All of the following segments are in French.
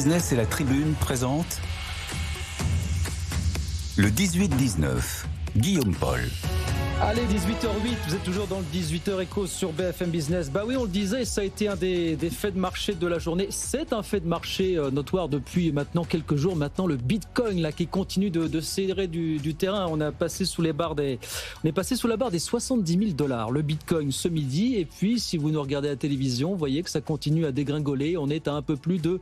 Business et la Tribune présentent le 18-19, Guillaume Paul. Allez, 18h08, vous êtes toujours dans le 18h Éco sur BFM Business. Bah oui, on le disait, ça a été un des faits de marché de la journée. C'est un fait de marché notoire depuis maintenant quelques jours. Maintenant, le Bitcoin là qui continue de serrer du terrain. On est passé sous la barre des 70 000 $. Le Bitcoin ce midi. Et puis, si vous nous regardez à la télévision, vous voyez que ça continue à dégringoler. On est à un peu plus de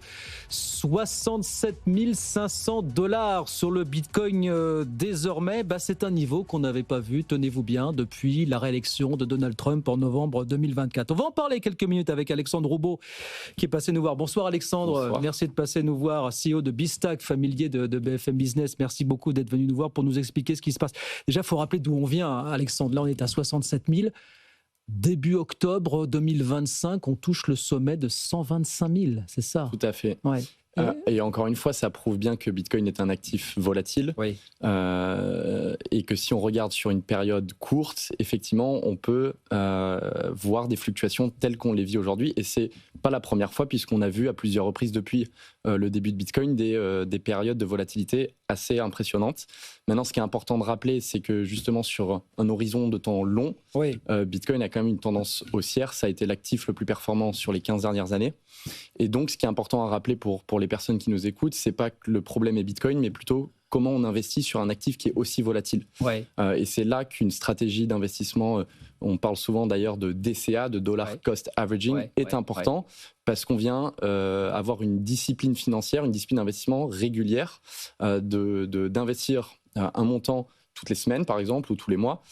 67 500 $ sur le Bitcoin désormais. Bah, c'est un niveau qu'on n'avait pas vu. Tenez-vous bien, depuis la réélection de Donald Trump en novembre 2024. On va en parler quelques minutes avec Alexandre Roubaud qui est passé nous voir. Bonsoir Alexandre, bonsoir. Merci de passer nous voir, CEO de Bistack, familier de BFM Business. Merci beaucoup d'être venu nous voir pour nous expliquer ce qui se passe. Déjà, il faut rappeler d'où on vient, Alexandre. Là, on est à 67 000. Début octobre 2025, on touche le sommet de 125 000, c'est ça? Tout à fait. Ouais. Et encore une fois, ça prouve bien que Bitcoin est un actif volatile. Oui. Et que si on regarde sur une période courte, effectivement, on peut voir des fluctuations telles qu'on les vit aujourd'hui. Et c'est pas la première fois, puisqu'on a vu à plusieurs reprises depuis le début de Bitcoin des périodes de volatilité assez impressionnantes. Maintenant, ce qui est important de rappeler, c'est que justement sur un horizon de temps long, oui. Bitcoin a quand même une tendance haussière. Ça a été l'actif le plus performant sur les 15 dernières années. Et donc, ce qui est important à rappeler pour les personnes qui nous écoutent, c'est pas que le problème est Bitcoin, mais plutôt comment on investit sur un actif qui est aussi volatile. Ouais. Et c'est là qu'une stratégie d'investissement, on parle souvent d'ailleurs de DCA, de Dollar Cost Averaging, est important parce qu'on vient avoir une discipline financière, une discipline d'investissement régulière, d'investir un montant toutes les semaines, par exemple, ou tous les mois,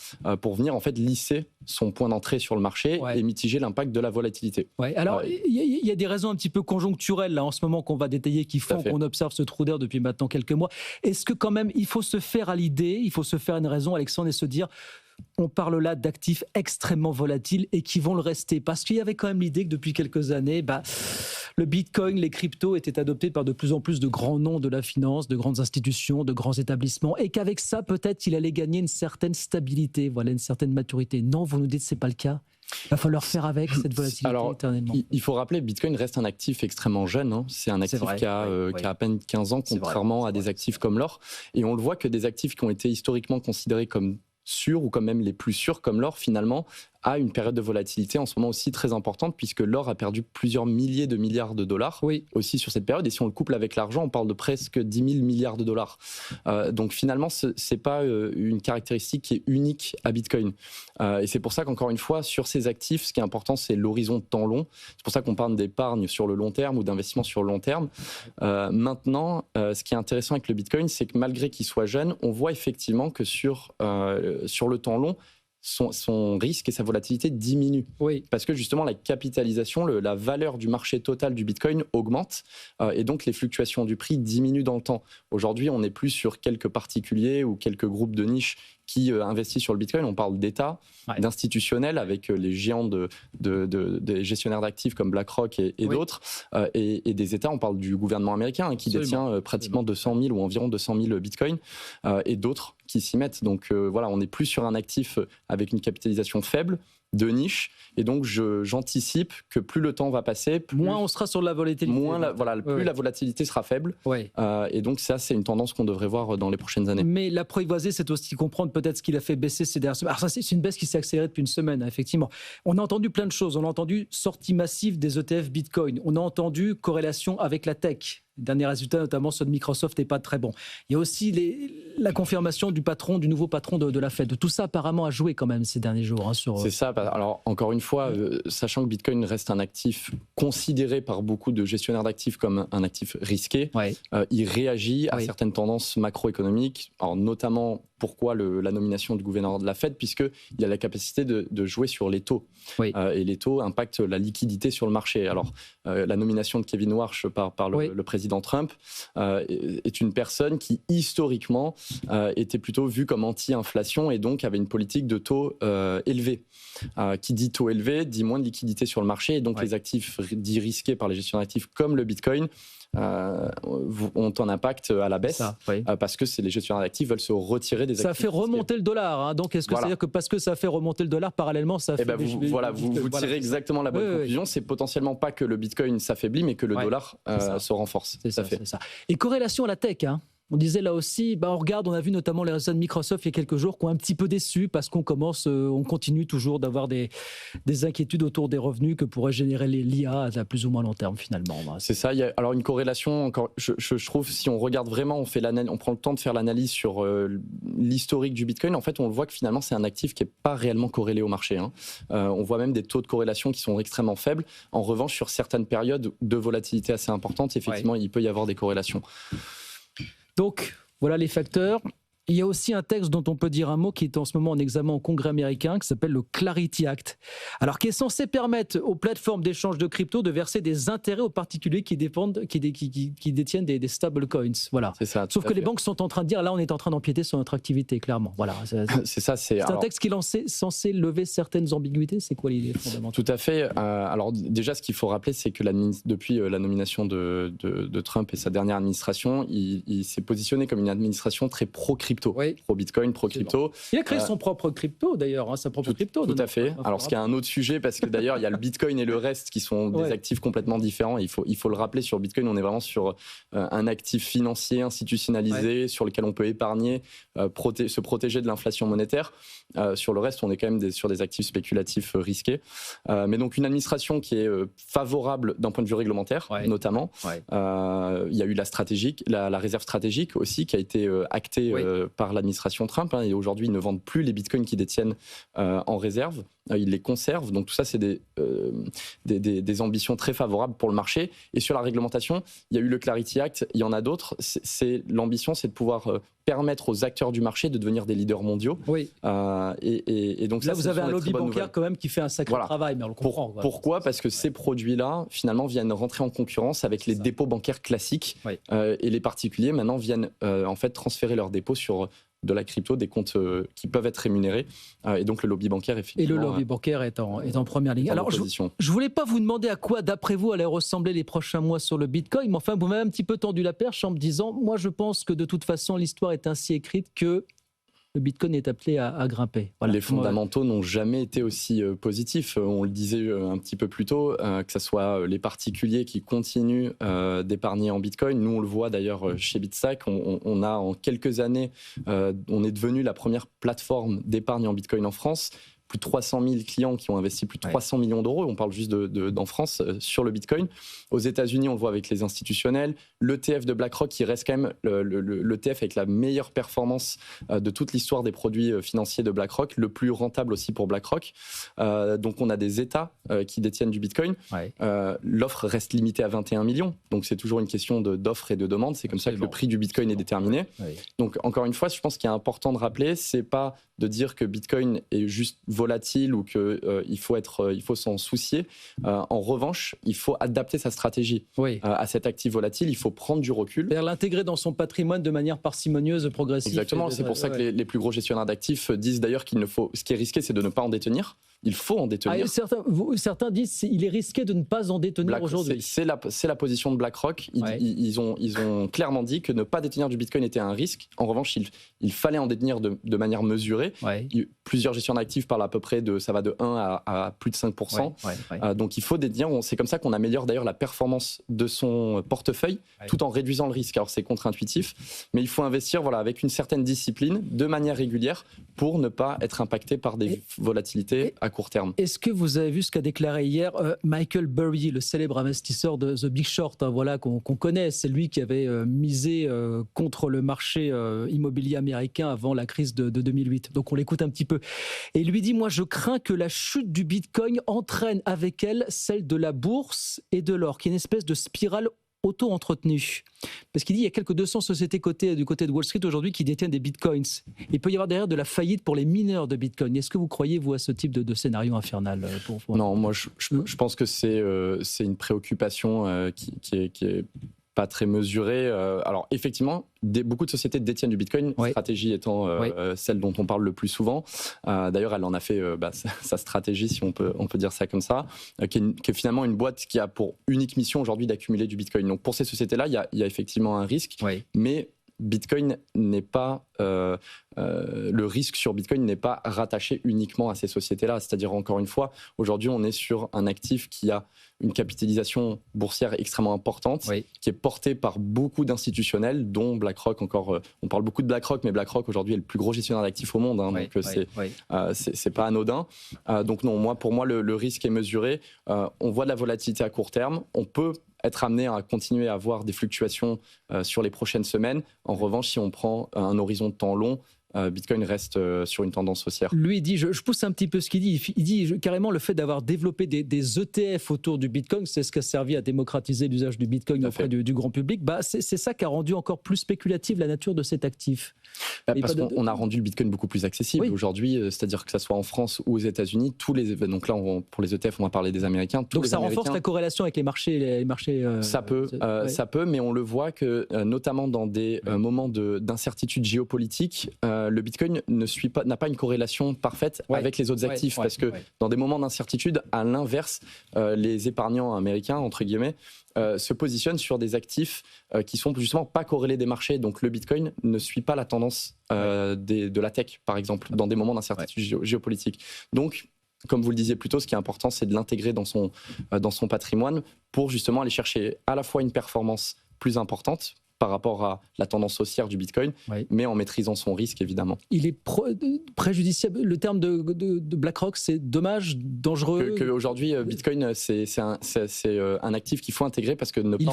pour venir en fait lisser son point d'entrée sur le marché et mitiger l'impact de la volatilité. Ouais. Alors, il y a des raisons un petit peu conjoncturelles là en ce moment qu'on va détailler, qui font qu'on observe ce trou d'air depuis maintenant quelques mois. Est-ce que quand même, il faut se faire à l'idée, il faut se faire une raison, Alexandre, et se dire, on parle là d'actifs extrêmement volatiles et qui vont le rester. Parce qu'il y avait quand même l'idée que depuis quelques années, le Bitcoin, les cryptos étaient adoptés par de plus en plus de grands noms de la finance, de grandes institutions, de grands établissements, et qu'avec ça, peut-être, il allait gagner une certaine stabilité, voilà, une certaine maturité. Non, vous nous dites que ce n'est pas le cas. Il va falloir faire avec cette volatilité. Alors, éternellement. Il faut rappeler, Bitcoin reste un actif extrêmement jeune. Hein. C'est un actif qui a à peine 15 ans, contrairement à des actifs comme l'or. Et on le voit que des actifs qui ont été historiquement considérés comme sûrs ou quand même les plus sûrs comme l'or, finalement, a une période de volatilité en ce moment aussi très importante, puisque l'or a perdu plusieurs milliers de milliards de dollars aussi sur cette période. Et si on le couple avec l'argent, on parle de presque 10 000 milliards de dollars. Donc finalement, ce n'est pas une caractéristique qui est unique à Bitcoin. Et c'est pour ça qu'encore une fois, sur ces actifs, ce qui est important, c'est l'horizon de temps long. C'est pour ça qu'on parle d'épargne sur le long terme ou d'investissement sur le long terme. Maintenant, ce qui est intéressant avec le Bitcoin, c'est que malgré qu'il soit jeune, on voit effectivement que sur le temps long, son risque et sa volatilité diminuent. Parce que justement, la capitalisation, la valeur du marché total du Bitcoin augmente et donc les fluctuations du prix diminuent dans le temps. Aujourd'hui, on n'est plus sur quelques particuliers ou quelques groupes de niche qui investissent sur le Bitcoin. On parle d'États, d'institutionnels avec les géants des gestionnaires d'actifs comme BlackRock et d'autres. Et des États, on parle du gouvernement américain qui détient pratiquement 200 000 ou environ 200 000 Bitcoins et d'autres qui s'y mettent. Donc voilà, on n'est plus sur un actif avec une capitalisation faible, de niche, et donc j'anticipe que plus le temps va passer, moins on sera sur la volatilité. Plus la volatilité sera faible, et donc ça c'est une tendance qu'on devrait voir dans les prochaines années. Mais l'apprivoiser, c'est aussi comprendre peut-être ce qu'il a fait baisser ces dernières semaines. Alors ça, c'est une baisse qui s'est accélérée depuis une semaine, effectivement. On a entendu plein de choses, on a entendu sortie massive des ETF Bitcoin, on a entendu corrélation avec la tech. Les derniers résultats, notamment ceux de Microsoft, n'est pas très bon. Il y a aussi la confirmation du nouveau patron de la Fed. Tout ça, apparemment, a joué quand même ces derniers jours. C'est ça. Alors, encore une fois, sachant que Bitcoin reste un actif considéré par beaucoup de gestionnaires d'actifs comme un actif risqué, il réagit à certaines tendances macroéconomiques, alors notamment pourquoi la nomination du gouverneur de la Fed, puisqu'il a la capacité de jouer sur les taux. Et les taux impactent la liquidité sur le marché. Alors, la nomination de Kevin Warsh par le président Trump est une personne qui, historiquement, était plutôt vue comme anti-inflation et donc avait une politique de taux élevé. Qui dit taux élevé, dit moins de liquidité sur le marché, et donc les actifs dits risqués par les gestionnaires d'actifs comme le Bitcoin ont un impact à la baisse parce que les gestionnaires d'actifs veulent se retirer des actifs. Ça fait remonter le dollar. Hein. Donc, est-ce que c'est-à-dire que parce que ça fait remonter le dollar, parallèlement, ça fait... Vous tirez exactement la bonne conclusion. C'est potentiellement pas que le Bitcoin s'affaiblit, mais que le dollar se renforce. C'est ça. Et corrélation à la tech, hein. On disait là aussi, on regarde, on a vu notamment les résultats de Microsoft il y a quelques jours qui ont un petit peu déçu parce qu'on continue toujours d'avoir des inquiétudes autour des revenus que pourrait générer l'IA à plus ou moins long terme finalement. C'est ça. Il y a alors une corrélation. Je trouve si on regarde vraiment, on prend le temps de faire l'analyse sur l'historique du Bitcoin. En fait, on le voit que finalement c'est un actif qui est pas réellement corrélé au marché. Hein. On voit même des taux de corrélation qui sont extrêmement faibles. En revanche, sur certaines périodes de volatilité assez importante, effectivement, il peut y avoir des corrélations. Donc, voilà les facteurs. Il y a aussi un texte dont on peut dire un mot qui est en ce moment en examen au Congrès américain qui s'appelle le Clarity Act. Alors, qui est censé permettre aux plateformes d'échange de crypto de verser des intérêts aux particuliers qui détiennent des stablecoins. Voilà. C'est ça, sauf que les banques sont en train de dire là, on est en train d'empiéter sur notre activité, clairement. Voilà. C'est un texte qui est censé lever certaines ambiguïtés. C'est quoi l'idée fondamentale ? Tout à fait. Alors, déjà, ce qu'il faut rappeler, c'est que depuis la nomination de Trump et sa dernière administration, il s'est positionné comme une administration très pro-crypto. Pro-Bitcoin, pro-crypto. Il a créé son propre crypto d'ailleurs, sa propre crypto. Tout à fait. Alors ce qui est un autre sujet, parce que d'ailleurs il y a le Bitcoin et le reste qui sont des actifs complètement différents. Il faut le rappeler, sur Bitcoin on est vraiment sur un actif financier institutionnalisé sur lequel on peut épargner, se protéger de l'inflation monétaire. Sur le reste on est quand même sur des actifs spéculatifs risqués. Mais donc une administration qui est favorable d'un point de vue réglementaire notamment. Il y a eu la réserve stratégique aussi qui a été actée par l'administration Trump, et aujourd'hui ils ne vendent plus les bitcoins qu'ils détiennent en réserve, ils les conservent, donc tout ça c'est des ambitions très favorables pour le marché. Et sur la réglementation, il y a eu le Clarity Act, il y en a d'autres. L'ambition c'est de pouvoir permettre aux acteurs du marché de devenir des leaders mondiaux. Et donc là vous avez un lobby bancaire quand même qui fait un sacré travail, mais on le comprend. Pourquoi ? Parce que ces produits-là finalement viennent rentrer en concurrence avec les dépôts bancaires classiques, et les particuliers maintenant viennent en fait transférer leurs dépôts sur de la crypto, des comptes qui peuvent être rémunérés, et donc le lobby bancaire effectivement. Et le lobby bancaire est en première ligne. Alors je voulais pas vous demander à quoi d'après vous allaient ressembler les prochains mois sur le Bitcoin, mais enfin vous m'avez un petit peu tendu la perche en me disant, moi je pense que de toute façon l'histoire est ainsi écrite que le Bitcoin est appelé à grimper. Voilà. Les fondamentaux n'ont jamais été aussi positifs. On le disait un petit peu plus tôt, que ce soit les particuliers qui continuent d'épargner en Bitcoin. Nous, on le voit d'ailleurs chez Bitstack. On a en quelques années, on est devenu la première plateforme d'épargne en Bitcoin en France. Plus de 300 000 clients qui ont investi plus de 300 millions d'euros. On parle juste d'en France sur le Bitcoin. Aux États-Unis, on le voit avec les institutionnels. L'ETF de BlackRock qui reste quand même l'ETF avec la meilleure performance de toute l'histoire des produits financiers de BlackRock, le plus rentable aussi pour BlackRock. Donc on a des États qui détiennent du Bitcoin. L'offre reste limitée à 21 millions. Donc c'est toujours une question d'offre et de demande. C'est comme ça que le prix du Bitcoin est déterminé. Donc encore une fois, je pense qu'il est important de rappeler, c'est pas de dire que Bitcoin est juste volatile ou qu'il faut s'en soucier. En revanche, il faut adapter sa stratégie à cet actif volatile. Il faut prendre du recul. L'intégrer dans son patrimoine de manière parcimonieuse, progressive. Exactement. C'est pour ça que les plus gros gestionnaires d'actifs disent d'ailleurs ce qui est risqué, c'est de ne pas en détenir. Il faut en détenir. Certains disent qu'il est risqué de ne pas en détenir aujourd'hui. C'est la position de BlackRock. Ils ont clairement dit que ne pas détenir du Bitcoin était un risque. En revanche, il fallait en détenir de manière mesurée. Plusieurs gestionnaires d'actifs parlent à peu près ça va de 1 à plus de 5%. Donc il faut détenir. C'est comme ça qu'on améliore d'ailleurs la performance de son portefeuille tout en réduisant le risque. Alors c'est contre-intuitif, mais il faut investir avec une certaine discipline de manière régulière pour ne pas être impacté par des volatilités à court terme. Est-ce que vous avez vu ce qu'a déclaré hier Michael Burry, le célèbre investisseur de The Big Short, qu'on connaît. C'est lui qui avait misé contre le marché immobilier américain avant la crise de 2008. Donc on l'écoute un petit peu. Et il lui dit, moi je crains que la chute du Bitcoin entraîne avec elle celle de la bourse et de l'or, qui est une espèce de spirale auto-entretenu. Parce qu'il dit qu'il y a quelques 200 sociétés cotées du côté de Wall Street aujourd'hui qui détiennent des bitcoins. Il peut y avoir derrière de la faillite pour les mineurs de bitcoin. Est-ce que vous croyez, vous, à ce type de scénario infernal Non, moi je pense que c'est une préoccupation qui est pas très mesuré. Alors effectivement, beaucoup de sociétés détiennent du Bitcoin, stratégie étant celle dont on parle le plus souvent. D'ailleurs, elle en a fait sa stratégie, si on peut dire ça comme ça, qui est finalement une boîte qui a pour unique mission aujourd'hui d'accumuler du Bitcoin. Donc pour ces sociétés-là, il y a effectivement un risque, mais Bitcoin n'est pas le risque sur Bitcoin n'est pas rattaché uniquement à ces sociétés-là. C'est-à-dire, encore une fois, aujourd'hui, on est sur un actif qui a une capitalisation boursière extrêmement importante, qui est portée par beaucoup d'institutionnels, dont BlackRock. On parle beaucoup de BlackRock, mais BlackRock aujourd'hui est le plus gros gestionnaire d'actifs au monde, donc c'est pas anodin. Donc non, pour moi, le risque est mesuré. On voit de la volatilité à court terme. On peut être amené à continuer à avoir des fluctuations sur les prochaines semaines. En revanche, si on prend un horizon de temps long, Bitcoin reste sur une tendance haussière. Lui, il dit, je pousse un petit peu ce qu'il dit, il dit carrément le fait d'avoir développé des ETF autour du Bitcoin, c'est ce qui a servi à démocratiser l'usage du Bitcoin auprès du grand public. C'est ça qui a rendu encore plus spéculative la nature de cet actif. Parce qu'on a rendu le Bitcoin beaucoup plus accessible aujourd'hui, c'est-à-dire que ça soit en France ou aux États-Unis, donc là, pour les ETF, on va parler des Américains. Donc ça renforce la corrélation avec les marchés. Ça peut, mais on le voit que notamment dans des moments d'incertitude géopolitique, le Bitcoin n'a pas une corrélation parfaite avec les autres actifs, parce que dans des moments d'incertitude, à l'inverse, les épargnants américains, entre guillemets, se positionnent sur des actifs qui sont justement pas corrélés des marchés. Donc le Bitcoin ne suit pas la tendance de la tech, par exemple, dans des moments d'incertitude géopolitique. Donc, comme vous le disiez plus tôt, ce qui est important, c'est de l'intégrer dans son patrimoine pour justement aller chercher à la fois une performance plus importante par rapport à la tendance haussière du Bitcoin, mais en maîtrisant son risque, évidemment. Il est préjudiciable. Le terme de BlackRock, c'est dommage, dangereux. Aujourd'hui, Bitcoin, c'est un actif qu'il faut intégrer parce que ne pas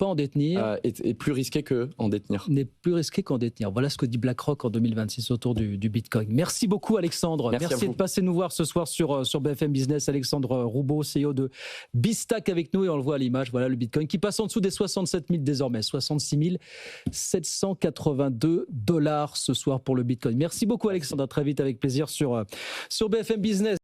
en détenir est plus risqué qu'en détenir. N'est plus risqué qu'en détenir. Voilà ce que dit BlackRock en 2026 autour du Bitcoin. Merci beaucoup, Alexandre. Merci de passer nous voir ce soir sur BFM Business. Alexandre Roubaud, CEO de Bistack avec nous, et on le voit à l'image. Voilà le Bitcoin qui passe en dessous des 67 000 désormais. 66 782 $ ce soir pour le Bitcoin. Merci beaucoup, Alexandre. À très vite, avec plaisir sur BFM Business.